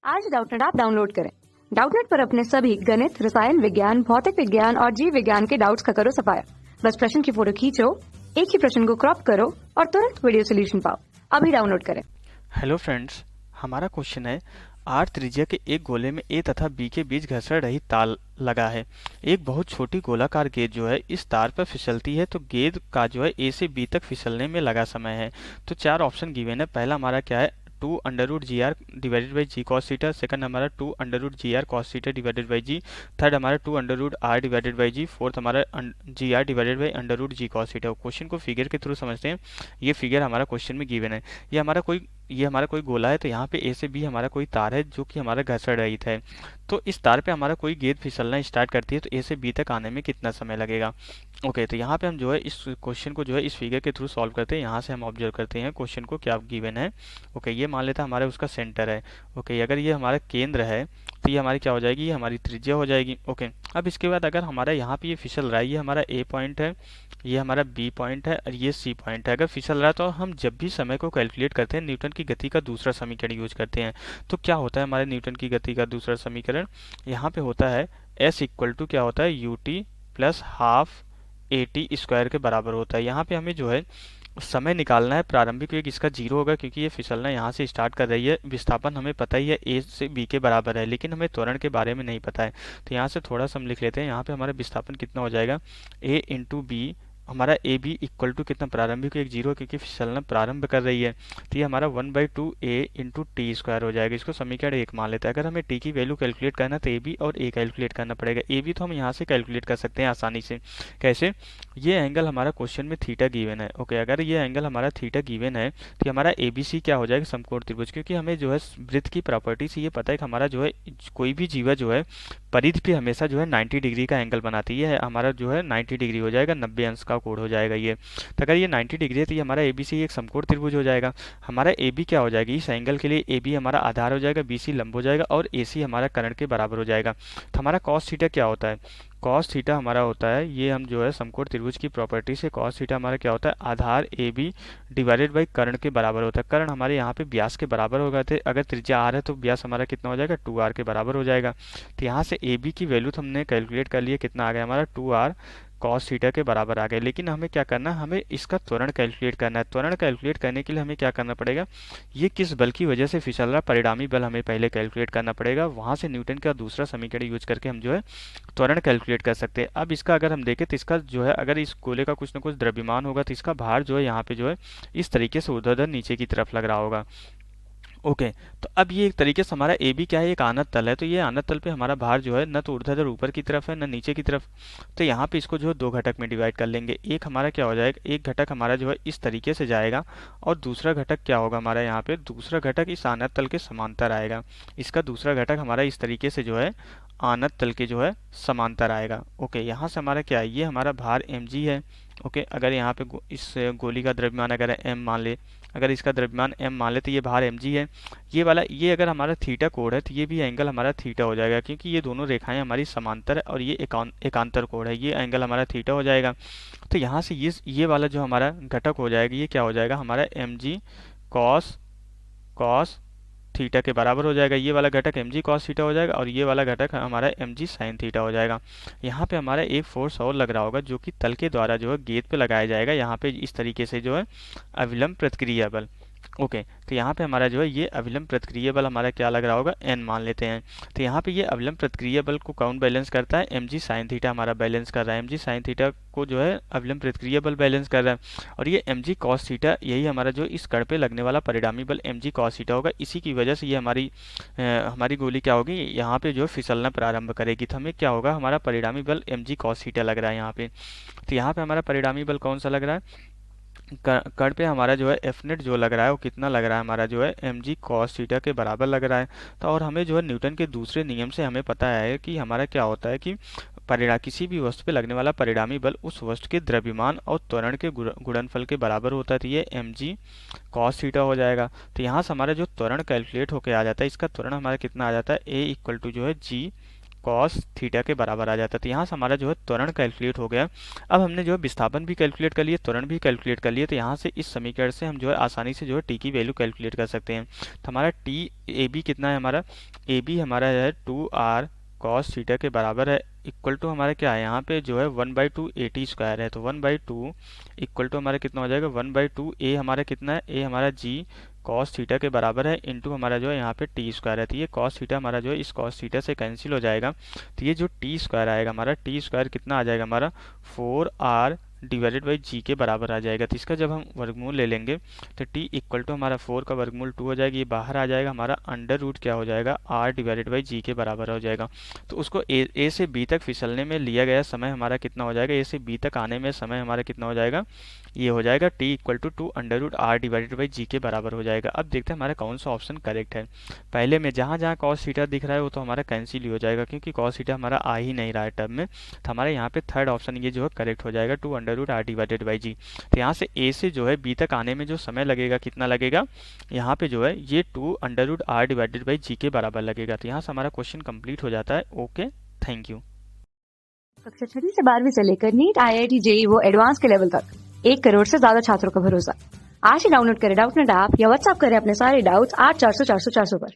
आज Doubtnut app download करें। Doubtnut पर अपने सभी गणित, रसायन विज्ञान, भौतिक विज्ञान और जीव विज्ञान के डाउट्स का करो सफाया। बस प्रश्न की फोटो खींचो, एक ही प्रश्न को क्रॉप करो और तुरंत वीडियो सोल्यूशन पाओ। अभी डाउनलोड करें। हेलो फ्रेंड्स, हमारा क्वेश्चन है आर त्रिज्या के एक गोले में ए तथा बी के बीच घर्षण रहित तार लगा है। एक बहुत छोटी गोलाकार गेंद जो है इस तार पर फिसलती है, तो गेंद का जो है ए से बी तक फिसलने में लगा समय है। तो चार ऑप्शन गिवन है। पहला हमारा क्या है, 2√GR divided by g cos theta. Second हमारा 2√GR cos theta divided by g. Third हमारा 2√R divided by g. Fourth हमारा GR divided by √G cos theta. Question को फिगर के थ्रू समझते हैं। ये फिगर हमारा क्वेश्चन में गिवन है। ये हमारा कोई गोला है, तो यहाँ पे ए से बी हमारा कोई तार है जो कि हमारा घर्षण रहित है। तो इस तार पे हमारा कोई गेंद फिसलना स्टार्ट करती है, तो ए से बी तक आने में कितना समय लगेगा। ओके, तो यहाँ पे हम जो है इस क्वेश्चन को जो है इस फिगर के थ्रू सॉल्व करते हैं। यहाँ से हम ऑब्जर्व करते हैं क्वेश्चन को क्या गिवन है। ओके, ये मान लेते हैं हमारे उसका सेंटर है। ओके, अगर ये हमारा केंद्र है तो ये हमारी क्या हो जाएगी, ये हमारी त्रिज्या हो जाएगी। ओके, अब इसके बाद अगर हमारा यहाँ पे ये फिसल रहा है, ये हमारा ए पॉइंट है, ये हमारा बी पॉइंट है और ये सी पॉइंट है। अगर फिसल रहा है तो हम जब भी समय को कैलकुलेट करते हैं न्यूटन की गति का दूसरा समीकरण यूज करते हैं। तो क्या होता है हमारे न्यूटन की गति का दूसरा समीकरण, यहाँ पे होता है एस इक्वल टू क्या होता है, U T plus half A T square के बराबर होता है। यहाँ पे हमें जो है समय निकालना है। प्रारंभिक वेग इसका 0 होगा क्योंकि ये फिसलना यहाँ से स्टार्ट कर रही है। विस्थापन हमें पता ही है ए से बी के बराबर है, लेकिन हमें त्वरण के बारे में नहीं पता है। तो यहाँ से थोड़ा सा हम लिख लेते हैं। यहाँ पे हमारा विस्थापन कितना हो जाएगा, ए इंटू बी। हमारा ए बी इक्वल टू कितना, प्रारंभिक वेग 0 क्योंकि फिसलना प्रारंभ कर रही है। तो ये हमारा 1/2 ए इंटू टी स्क्वायर हो जाएगा। इसको समीकरण 1 मान लेते हैं। अगर हमें टी की वैल्यू कैलकुलेट करना है तो ए बी और ए कैलकुलेट करना पड़ेगा। ए बी तो हम यहाँ से कैलकुलेट कर सकते हैं आसानी से। कैसे, ये एंगल हमारा क्वेश्चन में थीटा गिवन है। ओके, अगर ये एंगल हमारा थीटा गिवन है तो हमारा ए बी सी क्या हो जाएगा, समकोण त्रिभुज। क्योंकि हमें जो है वृत्त की प्रॉपर्टी से ये पता है कि हमारा जो है कोई भी जीवा जो है परिधि पे हमेशा जो है 90 डिग्री का एंगल बनाती है। हमारा जो है 90 डिग्री हो जाएगा, 90 अंश का कोण हो जाएगा ये। तो अगर ये 90 डिग्री है तो ये हमारा ए बी सी एक समकोण त्रिभुज हो जाएगा। हमारा ए बी क्या हो जाएगी, इस एंगल के लिए ए बी हमारा आधार हो जाएगा, बी सी लंब हो जाएगा और ए सी हमारा कर्ण के बराबर हो जाएगा। तो हमारा कॉस थीटा क्या होता है, कॉस थीटा हमारा होता है, ये हम जो है समकोण त्रिभुज की प्रॉपर्टी से कॉस थीटा हमारा क्या होता है, आधार ए बी डिवाइडेड बाई कर्ण के बराबर होता है। कर्ण हमारे यहाँ पे व्यास के बराबर होगा। तो अगर त्रिज्या आर है तो व्यास हमारा कितना हो जाएगा, 2r के बराबर हो जाएगा। तो यहाँ से ए बी की वैल्यू तो हमने कैलकुलेट कर लिया, कितना आ गया हमारा 2r कॉस थीटा के बराबर आ गए। लेकिन हमें क्या करना है, हमें इसका त्वरण कैलकुलेट करना है। त्वरण कैलकुलेट करने के लिए हमें क्या करना पड़ेगा, ये किस बल की वजह से फिसल रहा, परिणामी बल हमें पहले कैलकुलेट करना पड़ेगा। वहां से न्यूटन का दूसरा समीकरण यूज करके हम जो है त्वरण कैलकुलेट कर सकते हैं। अब इसका अगर हम देखें तो इसका जो है, अगर इस गोले का कुछ ना कुछ द्रव्यमान होगा तो इसका भार जो है यहाँ पे जो है इस तरीके से ऊर्ध्वाधर नीचे की तरफ लग रहा होगा। ओके, तो अब ये एक तरीके से हमारा ए बी क्या है, एक आनत तल है। तो ये आनत तल पे हमारा भार जो है न तो ऊर्ध्वाधर ऊपर की तरफ है न नीचे की तरफ। तो यहाँ पे इसको जो है दो घटक में डिवाइड कर लेंगे। एक हमारा क्या हो जाएगा, एक घटक हमारा जो है इस तरीके से जाएगा और दूसरा घटक क्या होगा हमारा, यहाँ पे दूसरा घटक इस आनत तल के समांतर आएगा। इसका दूसरा घटक हमारा इस तरीके से जो है आनत तल के जो है समांतर आएगा। ओके, यहाँ से हमारा क्या है, ये हमारा भार एम जी है। ओके, अगर यहाँ पे इस गोली का द्रव्यमान अगर एम मान ले, अगर इसका द्रव्यमान m मान ले तो ये भार mg है। ये वाला, ये अगर हमारा थीटा कोण है तो ये भी एंगल हमारा थीटा हो जाएगा, क्योंकि ये दोनों रेखाएं हमारी समांतर है और ये एकांतर कोण है। ये एंगल हमारा थीटा हो जाएगा। तो यहाँ से ये वाला जो हमारा घटक हो जाएगा, ये क्या हो जाएगा हमारा mg कॉस कॉस थीटा के बराबर हो जाएगा। ये वाला घटक mg cos थीटा हो जाएगा और ये वाला घटक हमारा mg sin थीटा हो जाएगा। यहाँ पे हमारा एक फोर्स और लग रहा होगा जो कि तल के द्वारा जो है गेंद पे लगाया जाएगा। यहाँ पे इस तरीके से जो है अविलंब प्रतिक्रिया बल। ओके, तो यहाँ पे हमारा जो है ये अविलंब प्रतिक्रिया बल हमारा क्या लग रहा होगा, n मान लेते हैं। तो यहाँ पे ये अविलंब प्रतिक्रिया बल को कौन बैलेंस करता है, mg sin थीटा हमारा बैलेंस कर रहा है। mg sin थीटा को जो है अविलंब प्रतिक्रिया बल बैलेंस कर रहा है। और ये mg cos थीटा, यही हमारा जो इस कण पे लगने वाला परिणामी बल mg cos थीटा होगा। इसी की वजह से ये हमारी गोली क्या होगी, यहाँ पे जो फिसलना प्रारंभ करेगी। तो हमें क्या होगा, हमारा परिणामी बल mg cos थीटा लग रहा है यहाँ पे। तो यहाँ पे हमारा परिणामी बल कौन सा लग रहा है, कण पे हमारा जो है एफ नेट जो लग रहा है वो कितना लग रहा है, हमारा जो है एम जी कॉस थीटा के बराबर लग रहा है। तो और हमें जो है न्यूटन के दूसरे नियम से हमें पता है कि हमारा क्या होता है कि किसी भी वस्तु पे लगने वाला परिणामी बल उस वस्तु के द्रव्यमान और त्वरण के गुणनफल के बराबर होता है। तो ये एम जी कॉस थीटा हो जाएगा। तो यहाँ से हमारा जो त्वरण कैलकुलेट होकर आ जाता है, इसका त्वरण हमारा कितना आ जाता है, ए इक्वल टू जो है जी कॉस थीटा के बराबर आ जाता है। तो यहाँ से हमारा जो है त्वरण कैलकुलेट हो गया। अब हमने जो है विस्थापन भी कैलकुलेट कर लिए, त्वरण भी कैलकुलेट कर लिए। तो यहाँ से इस समीकरण से हम जो है आसानी से जो है टी की वैल्यू कैलकुलेट कर सकते हैं। तो हमारा टी ए बी कितना है, हमारा ए बी हमारा है 2r कॉस थीटा के बराबर है, इक्वल टू हमारा क्या है यहाँ पे जो है 1/2 ए टी स्क्वायर है। तो 1/2 इक्वल टू हमारा कितना हो जाएगा 1/2 ए हमारा कितना है, ए हमारा जी कॉस थीटा के बराबर है इंटू हमारा जो है यहाँ पे टी स्क्वायर है। तो ये कॉस थीटा हमारा जो है इस कॉस थीटा से कैंसिल हो जाएगा। तो ये जो टी स्क्वायर आएगा हमारा, टी स्क्वायर कितना आ जाएगा हमारा 4r डिवाइडेड बाई जी के बराबर आ जाएगा। तो इसका जब हम वर्गमूल ले लेंगे तो टी इक्वल टू हमारा 4 का वर्गमूल 2 हो जाएगा, ये बाहर आ जाएगा, हमारा अंडर रूट क्या हो जाएगा r डिवाइडेड बाई जी के बराबर हो जाएगा। तो उसको ए से बी तक फिसलने में लिया गया समय हमारा कितना हो जाएगा, ए से बी तक आने में समय हमारा कितना हो जाएगा, ये हो जाएगा t equal to 2 under root r divided by g के बराबर हो जाएगा। अब देखते हैं हमारा कौन सा ऑप्शन करेक्ट है। पहले में जहाँ जहाँ कॉस थीटा दिख रहा है वो तो हमारा कैंसिल ही हो जाएगा, क्योंकि कॉस थीटा हमारा आ ही नहीं रहा है टर्म में। तो हमारे यहाँ पे थर्ड ऑप्शन ये जो है करेक्ट हो जाएगा 2 under root r divided by g. तो यहाँ से ए से जो है बी तक आने में जो समय लगेगा कितना लगेगा, यहाँ पे जो है ये 2 under root r divided by g के बराबर लगेगा। तो यहाँ से हमारा क्वेश्चन कंप्लीट हो जाता है। Okay, thank you. कक्षा 6वीं से 12वीं से लेकर नीट, IIT, JEE वो एडवांस के लेवल तक 1 करोड़ से ज्यादा छात्रों का भरोसा। आज ही डाउनलोड करें डाउटनेट ऐप या व्हाट्सएप करें अपने सारे डाउट्स 8400 400 400 पर।